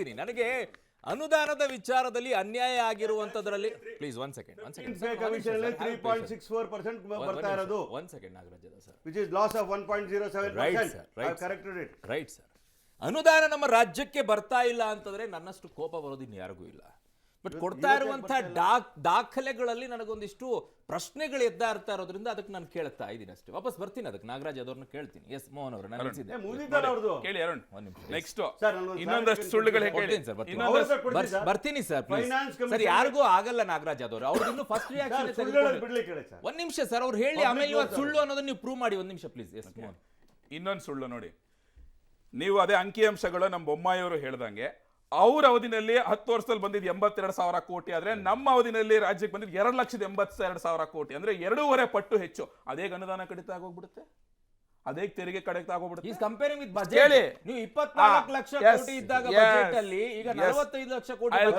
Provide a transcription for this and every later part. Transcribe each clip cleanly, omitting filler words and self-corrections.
ಹೇಳ್ತೀನಿ. ನನಗೆ ಅನುದಾನದ ವಿಚಾರದಲ್ಲಿ ಅನ್ಯಾಯ ಆಗಿರುವಂತದ್ರಲ್ಲಿ ಪ್ಲೀಸ್ ಒನ್ ಸೆಕೆಂಡ್ ಕಮಿಷನ್ 3.64% ಬರ್ತಾ ಇರೋದು. One second Nagaraj sir, which is loss of 1.07%. I have corrected it. Right sir. ಅನುದಾನ ನಮ್ಮ ರಾಜ್ಯಕ್ಕೆ ಬರ್ತಾ ಇಲ್ಲ ಅಂತಂದ್ರೆ ನನ್ನಷ್ಟು ಕೋಪ ಬರೋದು ಇನ್ಯಾರಿಗೂ ಇಲ್ಲ. ಬಟ್ ಕೊಡ್ತಾ ಇರುವಂತ ದಾಖಲೆಗಳಲ್ಲಿ ನನಗೊಂದಿಷ್ಟು ಪ್ರಶ್ನೆಗಳು ಎದ್ದಾರ್ತಾ ಇರೋದ್ರಿಂದ ಅದಕ್ಕೆ ನಾನು ಕೇಳ್ತಾ ಇದ್ದೀನಿ ಅಷ್ಟೇ. ವಾಪಸ್ ಬರ್ತೀನಿ ಅದಕ್ಕೆ, ನಾಗರಾಜ್ ಅವ್ರನ್ನ ಕೇಳ್ತೀನಿ. ಎಸ್ ಮೋಹನ್ ಅವರು ನಾನು ಕೇಳಿ ಅರುಣ್. ನೆಕ್ಸ್ಟ್ ಇನ್ನೊಂದಷ್ಟು ಸುಳ್ಳುಗಳು ಬರ್ತೀನಿ ಸರ್ ಪ್ಲೀಸ್. ಸರ್ ಯಾರಿಗೂ ಆಗಲ್ಲ ನಾಗರಾಜ್ ಅವರು, ಅವ್ರು ಇನ್ನು ಫಸ್ಟ್ ರಿಯಾಕ್ಷನ್. ಒಂದ್ ನಿಮಿಷ ಸರ್, ಅವ್ರು ಹೇಳಿ ಆಮೇಲೆ ಇವತ್ತು ಸುಳ್ಳು ಅನ್ನೋದನ್ನ ನೀವು ಪ್ರೂವ್ ಮಾಡಿ. ಒಂದ್ ನಿಮಿಷ ಪ್ಲೀಸ್. ಎಸ್ ಮೋಹನ್. ಇನ್ನೊಂದು ಸುಳ್ಳು ನೋಡಿ, ನೀವು ಅದೇ ಅಂಕಿಅಂಶಗಳು ನಮ್ಮ ಬೊಮ್ಮಾಯಿಯವರು ಹೇಳ್ದಂಗೆ ಅವ್ರ ಅವಧಿನಲ್ಲಿ 10 ವರ್ಷದಲ್ಲಿ ಬಂದಿದ್ದು 82,000 ಕೋಟಿ ಆದ್ರೆ ನಮ್ಮ ಅವಧಿನಲ್ಲಿ ರಾಜ್ಯಕ್ಕೆ ಬಂದಿದ್ದು 2,82,000 ಕೋಟಿ, ಅಂದ್ರೆ 2.5 ಪಟ್ಟು ಹೆಚ್ಚು. ಅದೇ ಅನುದಾನ ಕಡಿತ ಆಗೋಗ್ಬಿಡುತ್ತೆ, ಅದೇ ತೆರಿಗೆ ಕಡಿತ ಆಗೋಗ್ಬಿಡುತ್ತೆ. Is comparing with budget. ನೀವು 24 ಲಕ್ಷ ಕೋಟಿ ಇದ್ದಾಗ ಬಜೆಟ್ ಅಲ್ಲಿ ಈಗ 45 ಲಕ್ಷ ಕೋಟಿ. I'll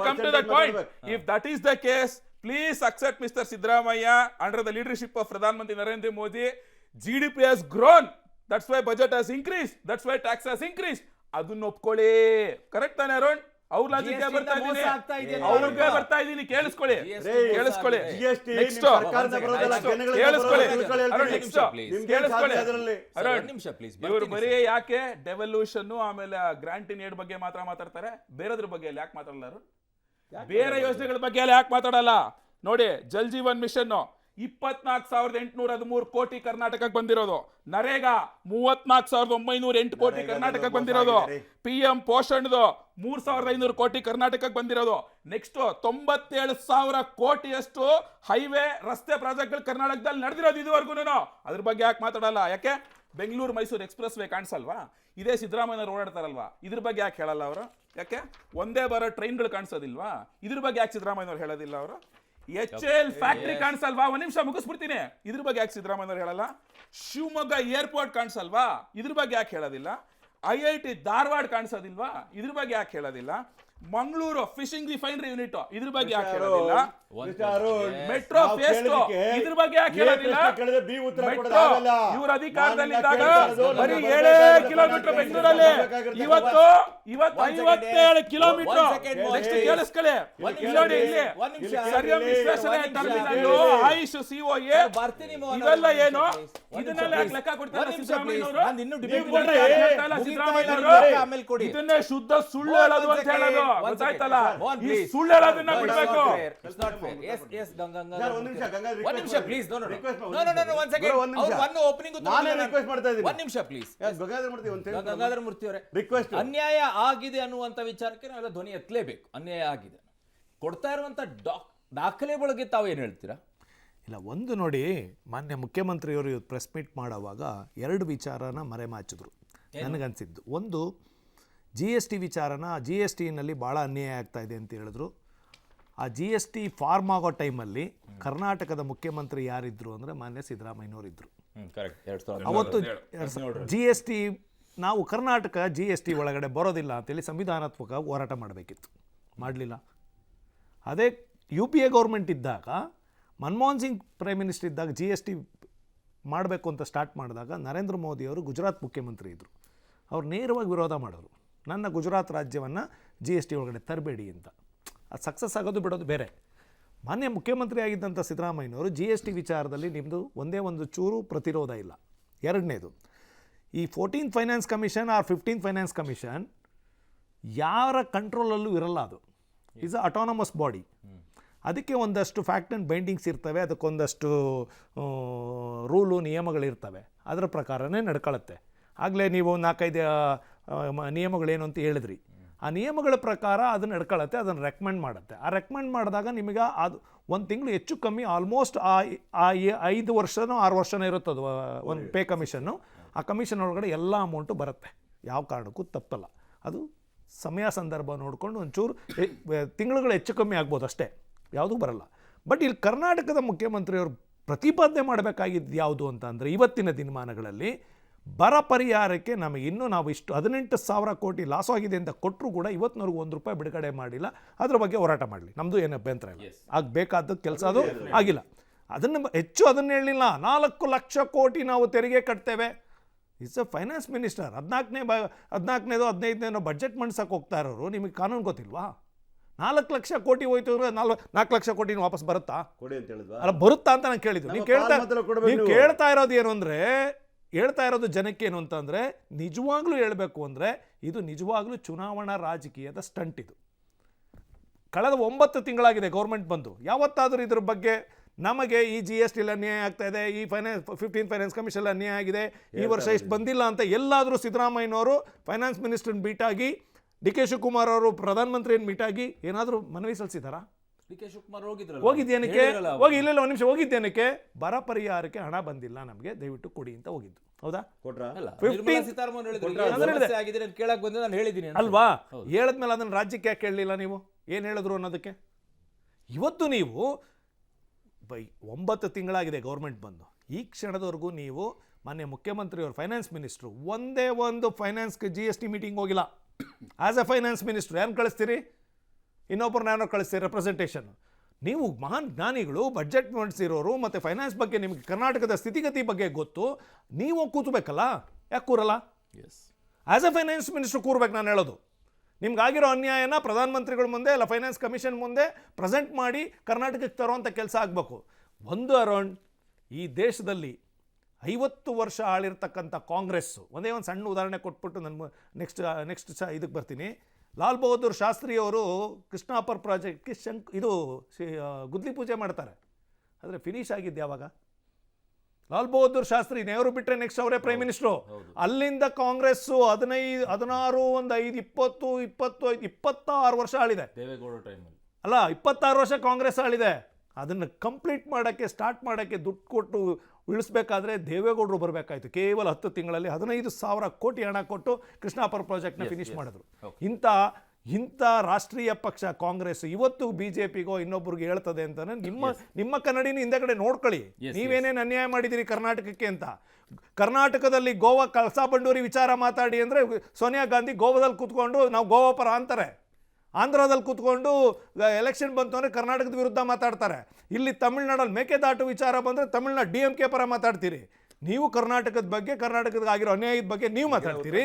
come to that point. If that is the case, please accept Mr. Siddaramaiah under the leadership of Pradhan Mantri Narendra Modi, GDP has grown. That's why budget has increased. That's why tax has increased. ಅದನ್ನ ಒಪ್ಕೊಳ್ಳಿ. Correct ತಾನೆ ಅರುಣ್? ಅವ್ರ logic ಬರ್ತಾ ಇದ್ದೀನಿ, ಅವ್ರಿಗೆ ಬರ್ತಾ ಇದ್ದೀನಿ. ಕೇಳಿಸ್ಕೊಳ್ಳಿ. ಇವರು ಬರೀ ಯಾಕೆ ಡೆವಲ್ಯೂಷನ್ ಆಮೇಲೆ ಗ್ರಾಂಟ್ ಇನ್ ಏಡ್ ಬಗ್ಗೆ ಮಾತ್ರ ಮಾತಾಡ್ತಾರೆ, ಬೇರೆದ್ರ ಬಗ್ಗೆ ಯಾಕೆ ಮಾತಾಡಲ್ಲ ಅರುಣ್? ಬೇರೆ ಯೋಜನೆಗಳ ಬಗ್ಗೆ ಯಾಕೆ ಮಾತಾಡಲ್ಲ? ನೋಡಿ, ಜಲ್ ಜೀವನ್ ಮಿಷನ್ 24,813 ಕೋಟಿ ಕರ್ನಾಟಕಕ್ಕೆ ಬಂದಿರೋದು. ನರೇಗಾ 34,908 ಕೋಟಿ ಕರ್ನಾಟಕಕ್ಕೆ ಬಂದಿರೋದು. PM ಪೋಷಣ್ದು 3,500 ಕೋಟಿ ಕರ್ನಾಟಕಕ್ಕೆ ಬಂದಿರೋದು. ನೆಕ್ಸ್ಟ್ 97,000 ಕೋಟಿಯಷ್ಟು ಹೈವೇ ರಸ್ತೆ ಪ್ರಾಜೆಕ್ಟ್ಗಳು ಕರ್ನಾಟಕದಲ್ಲಿ ನಡೆದಿರೋದು ಇದುವರೆಗೂ. ಅದ್ರ ಬಗ್ಗೆ ಯಾಕೆ ಮಾತಾಡಲ್ಲ? ಯಾಕೆ? ಬೆಂಗಳೂರು ಮೈಸೂರು ಎಕ್ಸ್ಪ್ರೆಸ್ ವೇ ಕಾಣಿಸಲ್ವಾ? ಇದೇ ಸಿದ್ದರಾಮಯ್ಯನವ್ರು ಓಡಾಡ್ತಾರಲ್ವಾ? ಇದ್ರ ಬಗ್ಗೆ ಯಾಕೆ ಹೇಳಲ್ಲ ಅವರು? ಯಾಕೆ? ಒಂದೇ ಬರೋ ಟ್ರೈನ್ಗಳು ಕಾಣಿಸೋದಿಲ್ವಾ? ಇದ್ರ ಬಗ್ಗೆ ಯಾಕೆ ಸಿದ್ದರಾಮಯ್ಯನವ್ರು ಹೇಳೋದಿಲ್ಲ ಅವರು? HAL ಫ್ಯಾಕ್ಟ್ರಿ ಕಾಣಿಸಲ್ವಾ? ಒಂದ್ ನಿಮಿಷ ಮುಗಿಸ್ಬಿಡ್ತೀನಿ. ಇದ್ರ ಬಗ್ಗೆ ಯಾಕೆ ಸಿದ್ದರಾಮಯ್ಯನವ್ರು ಹೇಳಲ್ಲ? ಶಿವಮೊಗ್ಗ ಏರ್ಪೋರ್ಟ್ ಕಾಣಿಸಲ್ವಾ? ಇದ್ರ ಬಗ್ಗೆ ಯಾಕೆ ಹೇಳೋದಿಲ್ಲ? IIT ಧಾರವಾಡ ಕಾಣಿಸೋದಿಲ್ವಾ? ಇದ್ರ ಬಗ್ಗೆ ಯಾಕೆ ಹೇಳೋದಿಲ್ಲ? ಮಂಗಳೂರು ಫಿಶಿಂಗ್ ರಿಫೈನರಿ ಯೂನಿಟ್ ಇದ್ರ ಬಗ್ಗೆ ಯಾಕೆ ಹೇಳೋದಿಲ್ಲ? ಮೆಟ್ರೋ ಫೇಸ್ 2 ಇದ್ರ ಬಗ್ಗೆ ಯಾಕೆ ಹೇಳೋದಿಲ್ಲ? ಇವ್ರ ಅಧಿಕಾರದಲ್ಲಿದ್ದಾಗ ಬರೀ 7 ಕಿಲೋಮೀಟರ್ ಬೆಂಗಳೂರಲ್ಲಿ, ಇವತ್ತು 57 ಕಿಲೋಮೀಟರ್. ನೆಕ್ಸ್ಟ್ ಕೇಳಿಸ್ಕೊಳ್ಳಿ. ನೋಡಿ, ಇಲ್ಲಿ ಸರಿಯಾದ ವಿಶ್ಲೇಷಣೆ ಟರ್ಮಿನಲ್, ಆಯುಷ್, COA ಇವೆಲ್ಲ ಏನು? ಇದನ್ನೆಲ್ಲ ಯಾಕೆ ಲೆಕ್ಕ ಕೊಡ್ತಾರೆ ಸಿದ್ದರಾಮಯ್ಯನವರು? ಇದನ್ನೇ ಶುದ್ಧ ಸುಳ್ಳು ಹೇಳೋದು ಅಂತ ಹೇಳೋದು. ಗೊತ್ತಾಯ್ತಲ್ಲ? ಈ ಸುಳ್ಳು ಹೇಳೋದನ್ನ ಬಿಡಬೇಕು. ಅನ್ಯಾಯ ಆಗಿದೆ ಅನ್ನುವಂತ ವಿಚಾರಕ್ಕೆ ನಾವೆಲ್ಲ ಧ್ವನಿ ಎತ್ತಲೇಬೇಕು. ಅನ್ಯಾಯ ಆಗಿದೆ. ಕೊಡ್ತಾ ಇರುವಂತ ದಾಖಲೆ ಬಗ್ಗೆ ತಾವು ಏನ್ ಹೇಳ್ತೀರಾ? ಇಲ್ಲ, ಒಂದು ನೋಡಿ, ಮಾನ್ಯ ಮುಖ್ಯಮಂತ್ರಿಯವರು ಇವತ್ತು ಪ್ರೆಸ್ ಮೀಟ್ ಮಾಡುವಾಗ 2 ವಿಚಾರನ ಮರೆಮಾಚಿದ್ರು ನನಗನ್ಸಿದ್ದು. ಒಂದು, GST ವಿಚಾರನ, GSTನಲ್ಲಿ ಭಾಳ ಅನ್ಯಾಯ ಆಗ್ತಾ ಇದೆ ಅಂತ ಹೇಳಿದ್ರು. ಆ GST ಫಾರ್ಮ್ ಆಗೋ ಟೈಮಲ್ಲಿ ಕರ್ನಾಟಕದ ಮುಖ್ಯಮಂತ್ರಿ ಯಾರಿದ್ರು ಅಂದರೆ ಮಾನ್ಯ ಸಿದ್ದರಾಮಯ್ಯನವರು ಇದ್ದರು. ಅವತ್ತು GST ನಾವು ಕರ್ನಾಟಕ GST ಒಳಗಡೆ ಬರೋದಿಲ್ಲ ಅಂತೇಳಿ ಸಂವಿಧಾನಾತ್ಮಕ ಹೋರಾಟ ಮಾಡಬೇಕಿತ್ತು, ಮಾಡಲಿಲ್ಲ. ಅದೇ UPA ಗೌರ್ಮೆಂಟ್ ಇದ್ದಾಗ, ಮನಮೋಹನ್ ಸಿಂಗ್ ಪ್ರೈಮ್ ಮಿನಿಸ್ಟರ್ ಇದ್ದಾಗ GST ಮಾಡಬೇಕು ಅಂತ ಸ್ಟಾರ್ಟ್ ಮಾಡಿದಾಗ ನರೇಂದ್ರ ಮೋದಿಯವರು ಗುಜರಾತ್ ಮುಖ್ಯಮಂತ್ರಿ ಇದ್ದರು. ಅವ್ರು ನೇರವಾಗಿ ವಿರೋಧ ಮಾಡೋರು, ನನ್ನ ಗುಜರಾತ್ ರಾಜ್ಯವನ್ನು GST ಒಳಗಡೆ ತರಬೇಡಿ ಅಂತ. ಅದು ಸಕ್ಸಸ್ ಆಗೋದು ಬಿಡೋದು ಬೇರೆ. ಮಾನ್ಯ ಮುಖ್ಯಮಂತ್ರಿ ಆಗಿದ್ದಂಥ ಸಿದ್ದರಾಮಯ್ಯನವರು GST ವಿಚಾರದಲ್ಲಿ ನಿಮ್ಮದು ಒಂದೇ ಒಂದು ಚೂರು ಪ್ರತಿರೋಧ ಇಲ್ಲ. ಎರಡನೇದು, ಈ 14th finance commission or 15th finance commission ಯಾರ ಕಂಟ್ರೋಲಲ್ಲೂ ಇರಲ್ಲ. ಅದು ಈಸ್ ಅ ಅಟಾನಮಸ್ ಬಾಡಿ. ಅದಕ್ಕೆ ಒಂದಷ್ಟು ಫ್ಯಾಕ್ಟ್ ಆ್ಯಂಡ್ ಬೈಂಡಿಂಗ್ಸ್ ಇರ್ತವೆ, ಅದಕ್ಕೊಂದಷ್ಟು ರೂಲು ನಿಯಮಗಳಿರ್ತವೆ, ಅದರ ಪ್ರಕಾರನೇ ನಡ್ಕೊಳ್ಳುತ್ತೆ. ಆಗಲೇ ನೀವು 4-5 ನಿಯಮಗಳೇನು ಅಂತ ಹೇಳಿದ್ರಿ. ಆ ನಿಯಮಗಳ ಪ್ರಕಾರ ಅದನ್ನು ನಡ್ಕೊಳ್ಳುತ್ತೆ, ಅದನ್ನು ರೆಕಮೆಂಡ್ ಮಾಡುತ್ತೆ. ಆ ರೆಕಮೆಂಡ್ ಮಾಡಿದಾಗ ನಿಮಗೆ ಅದು 1 ತಿಂಗಳು ಹೆಚ್ಚು ಕಮ್ಮಿ ಆಲ್ಮೋಸ್ಟ್ ಆ 5 ವರ್ಷನೋ 6 ವರ್ಷನೋ ಇರುತ್ತದು ಒಂದು ಪೇ ಕಮಿಷನ್ನು. ಆ ಕಮಿಷನ್ ಒಳಗಡೆ ಎಲ್ಲ ಅಮೌಂಟು ಬರುತ್ತೆ, ಯಾವ ಕಾರಣಕ್ಕೂ ತಪ್ಪಲ್ಲ. ಅದು ಸಮಯ ಸಂದರ್ಭ ನೋಡಿಕೊಂಡು ಒಂಚೂರು ತಿಂಗಳುಗಳು ಹೆಚ್ಚು ಕಮ್ಮಿ ಆಗ್ಬೋದು ಅಷ್ಟೇ, ಯಾವುದೂ ಬರಲ್ಲ. ಬಟ್ ಇಲ್ಲಿ ಕರ್ನಾಟಕದ ಮುಖ್ಯಮಂತ್ರಿಯವರು ಪ್ರತಿಪಾದನೆ ಮಾಡಬೇಕಾಗಿದ್ದು ಯಾವುದು ಅಂತ ಅಂದರೆ, ಇವತ್ತಿನ ದಿನಮಾನಗಳಲ್ಲಿ ಬರ ಪರಿಹಾರಕ್ಕೆ ನಮಗೆ ಇನ್ನೂ ನಾವು ಇಷ್ಟು 18,000 ಕೋಟಿ ಲಾಸ್ ಆಗಿದೆ ಅಂತ ಕೊಟ್ಟರು ಕೂಡ ಇವತ್ತಿನವರೆಗೂ ₹1 ಬಿಡುಗಡೆ ಮಾಡಿಲ್ಲ. ಅದ್ರ ಬಗ್ಗೆ ಹೋರಾಟ ಮಾಡಲಿ, ನಮ್ಮದು ಏನು ಅಭ್ಯಂತರ ಇಲ್ಲ. ಆಗಬೇಕಾದ ಕೆಲಸ ಅದು ಆಗಿಲ್ಲ. ಅದನ್ನು ಹೆಚ್ಚು ಅದನ್ನು ಹೇಳಲಿಲ್ಲ. 4 ಲಕ್ಷ ಕೋಟಿ ನಾವು ತೆರಿಗೆ ಕಟ್ತೇವೆ. It's a finance minister. 14ನೇದೋ 15ನೇನೋ ಬಡ್ಜೆಟ್ ಮಂಡ್ಸಕ್ಕೆ ಹೋಗ್ತಾ ಇರೋರು, ನಿಮಗೆ ಕಾನೂನು ಗೊತ್ತಿಲ್ವಾ? 4 ಲಕ್ಷ ಕೋಟಿ ಹೋಯ್ತು ಅಂದ್ರೆ 4 ಲಕ್ಷ ಕೋಟಿ ವಾಪಸ್ ಬರುತ್ತಾ? ಕೊಡಿ ಅಂತ ಹೇಳಿದ್ವಾ? ಅಲ್ಲ, ಬರುತ್ತಾ ಅಂತ ನಾನು ಕೇಳಿದ್ದು. ನೀವು ಕೇಳ್ತಾ ಇರೋದು ಏನು ಅಂದರೆ, ಹೇಳ್ತಾ ಇರೋದು ಜನಕ್ಕೆ ಏನು ಅಂತಂದರೆ, ನಿಜವಾಗ್ಲೂ ಹೇಳಬೇಕು ಅಂದರೆ ಇದು ನಿಜವಾಗ್ಲೂ ಚುನಾವಣಾ ರಾಜಕೀಯದ ಸ್ಟಂಟ್. ಇದು ಕಳೆದ 9 ತಿಂಗಳಾಗಿದೆ ಗೌರ್ಮೆಂಟ್ ಬಂದು. ಯಾವತ್ತಾದರೂ ಇದ್ರ ಬಗ್ಗೆ ನಮಗೆ ಈ GST ಅನ್ಯಾಯ ಆಗ್ತಾ ಇದೆ, ಈ 15 ಫೈನಾನ್ಸ್ ಕಮಿಷನ್ ಅನ್ಯಾಯ ಆಗಿದೆ, ಈ ವರ್ಷ ಇಷ್ಟು ಬಂದಿಲ್ಲ ಅಂತ ಎಲ್ಲಾದರೂ ಸಿದ್ದರಾಮಯ್ಯನವರು ಫೈನಾನ್ಸ್ ಮಿನಿಸ್ಟ್ರನ್ನ ಮೀಟಾಗಿ, DK ಶಿವಕುಮಾರ್ ಅವರು ಪ್ರಧಾನಮಂತ್ರಿಯನ್ನು ಮೀಟಾಗಿ ಏನಾದರೂ ಮನವಿ ಸಲ್ಲಿಸಿದಾರಾ? DK ಶಿವಕುಮಾರ್ ಹೋಗಿದ್ದೇನಕ್ಕೆ? ಇಲ್ಲ ಒಂದು ನಿಮಿಷ, ಹೋಗಿದ್ದೇನಕ್ಕೆ? ಬರ ಪರಿಹಾರಕ್ಕೆ ಹಣ ಬಂದಿಲ್ಲ ನಮಗೆ, ದಯವಿಟ್ಟು ಕೊಡಿ ಅಂತ ಹೋಗಿದ್ದು. ಹೌದಾ? ಕೊಟ್ರಾ? 15 ಸೀತಾರಾಮನ್ ಆಗಿದೆ ಅಂತ ಕೇಳಕ್ ಬಂದೆ, ನಾನು ಹೇಳಿದ್ದೀನಿ ಅಲ್ವಾ? ಹೇಳಿದ್ಮೇಲೆ ಅದನ್ನು ರಾಜ್ಯಕ್ಕೆ ಯಾಕೆ ಕೇಳಲಿಲ್ಲ ನೀವು? ಏನು ಹೇಳಿದ್ರು ಅನ್ನೋದಕ್ಕೆ? ಇವತ್ತು ನೀವು 9 ತಿಂಗಳಾಗಿದೆ ಗೌರ್ಮೆಂಟ್ ಬಂದು, ಈ ಕ್ಷಣದವರೆಗೂ ನೀವು ಮಾನ್ಯ ಮುಖ್ಯಮಂತ್ರಿಯವರು, ಫೈನಾನ್ಸ್ ಮಿನಿಸ್ಟ್ರು ಒಂದೇ ಒಂದು ಫೈನಾನ್ಸ್ಗೆ GST ಮೀಟಿಂಗ್ ಹೋಗಿಲ್ಲ. ಆಸ್ ಎ ಫೈನಾನ್ಸ್ ಮಿನಿಸ್ಟ್ರು ಯಾರು ಕಳಿಸ್ತೀರಿ? ಇನ್ನೊಬ್ಬರು ನಾನು ಕಳಿಸ್ತೀರಿ ರೆಪ್ರೆಸೆಂಟೇಷನ್. ನೀವು ಮಹಾನ್ ಜ್ಞಾನಿಗಳು, ಬಡ್ಜೆಟ್ ಮಂಡಿಸಿರೋರು, ಮತ್ತು ಫೈನಾನ್ಸ್ ಬಗ್ಗೆ ನಿಮಗೆ ಕರ್ನಾಟಕದ ಸ್ಥಿತಿಗತಿ ಬಗ್ಗೆ ಗೊತ್ತು, ನೀವು ಕೂತ್ಬೇಕಲ್ಲ, ಯಾಕೆ ಕೂರಲ್ಲ? ಆಸ್ ಎ ಫೈನಾನ್ಸ್ ಮಿನಿಸ್ಟ್ರು ಕೂರ್ಬೇಕು. ನಾನು ಹೇಳೋದು, ನಿಮ್ಗಾಗಿರೋ ಅನ್ಯಾಯನ ಪ್ರಧಾನಮಂತ್ರಿಗಳ ಮುಂದೆ ಅಲ್ಲ ಫೈನಾನ್ಸ್ ಕಮಿಷನ್ ಮುಂದೆ ಪ್ರೆಸೆಂಟ್ ಮಾಡಿ ಕರ್ನಾಟಕಕ್ಕೆ ತರುವಂಥ ಕೆಲಸ ಆಗಬೇಕು. ಅರೌಂಡ್ ಈ ದೇಶದಲ್ಲಿ 50 ವರ್ಷ ಆಳಿರ್ತಕ್ಕಂಥ ಕಾಂಗ್ರೆಸ್ಸು, ಒಂದೇ ಒಂದು ಸಣ್ಣ ಉದಾಹರಣೆ ಕೊಟ್ಬಿಟ್ಟು ನಾನು ನೆಕ್ಸ್ಟ್ ಇದಕ್ಕೆ ಬರ್ತೀನಿ. ಲಾಲ್ ಬಹದ್ದೂರ್ ಶಾಸ್ತ್ರಿ ಅವರು ಕೃಷ್ಣ ಅಪ್ಪರ್ ಪ್ರಾಜೆಕ್ಟ್ಗೆ ಗುದ್ಲಿ ಪೂಜೆ ಮಾಡ್ತಾರೆ. ಆದರೆ ಫಿನಿಶ್ ಆಗಿದ್ದು ಯಾವಾಗ? ಲಾಲ್ ಬಹದ್ದೂರ್ ಶಾಸ್ತ್ರಿ ನೆಹರು ಬಿಟ್ಟರೆ ನೆಕ್ಸ್ಟ್ ಅವರೇ ಪ್ರೈಮ್ ಮಿನಿಸ್ಟ್ರು. ಅಲ್ಲಿಂದ ಕಾಂಗ್ರೆಸ್ಸು 15, 16, 5, 20, 26 ವರ್ಷ ಆಳಿದೆ. ದೇವೇಗೌಡ ಟೈಮಲ್ಲಿ ಅಲ್ಲ, 26 ವರ್ಷ ಕಾಂಗ್ರೆಸ್ ಆಳಿದೆ. ಅದನ್ನು ಕಂಪ್ಲೀಟ್ ಮಾಡೋಕ್ಕೆ, ಸ್ಟಾರ್ಟ್ ಮಾಡೋಕ್ಕೆ ದುಡ್ಡು ಕೊಟ್ಟು ಉಳಿಸ್ಬೇಕಾದ್ರೆ ದೇವೇಗೌಡರು ಬರಬೇಕಾಯ್ತು. ಕೇವಲ 10 ತಿಂಗಳಲ್ಲಿ 15,000 ಕೋಟಿ ಹಣ ಕೊಟ್ಟು ಕೃಷ್ಣಾಪುರ ಪ್ರಾಜೆಕ್ಟ್ನ ಫಿನಿಶ್ ಮಾಡಿದ್ರು. ಇಂಥ ರಾಷ್ಟ್ರೀಯ ಪಕ್ಷ ಕಾಂಗ್ರೆಸ್ ಇವತ್ತು BJPಗೋ ಇನ್ನೊಬ್ರಿಗೆ ಹೇಳ್ತದೆ ಅಂತಂದ್ರೆ ನಿಮ್ಮ ಕನ್ನಡಿನ ಹಿಂದೆಗಡೆ ನೋಡ್ಕೊಳ್ಳಿ. ನೀವೇನೇನು ಅನ್ಯಾಯ ಮಾಡಿದಿರಿ ಕರ್ನಾಟಕಕ್ಕೆ ಅಂತ. ಕರ್ನಾಟಕದಲ್ಲಿ ಗೋವಾ ಕಳಸಾ ಬಂಡೂರಿ ವಿಚಾರ ಮಾತಾಡಿ ಅಂದರೆ ಸೋನಿಯಾ ಗಾಂಧಿ ಗೋವಾದಲ್ಲಿ ಕೂತ್ಕೊಂಡು ನಾವು ಗೋವಾ ಪರ ಅಂತಾರೆ, ಆಂಧ್ರದಲ್ಲಿ ಕೂತ್ಕೊಂಡು ಎಲೆಕ್ಷನ್ ಬಂತು ಅಂದರೆ ಕರ್ನಾಟಕದ ವಿರುದ್ಧ ಮಾತಾಡ್ತಾರೆ. ಇಲ್ಲಿ ತಮಿಳ್ನಾಡಲ್ಲಿ ಮೇಕೆದಾಟು ವಿಚಾರ ಬಂದರೆ ತಮಿಳ್ನಾಡು DMK ಪರ ಮಾತಾಡ್ತೀರಿ. ನೀವು ಕರ್ನಾಟಕದ ಬಗ್ಗೆ, ಕರ್ನಾಟಕದ ಆಗಿರೋ ಅನ್ಯಾಯದ ಬಗ್ಗೆ ನೀವು ಮಾತಾಡ್ತೀರಿ.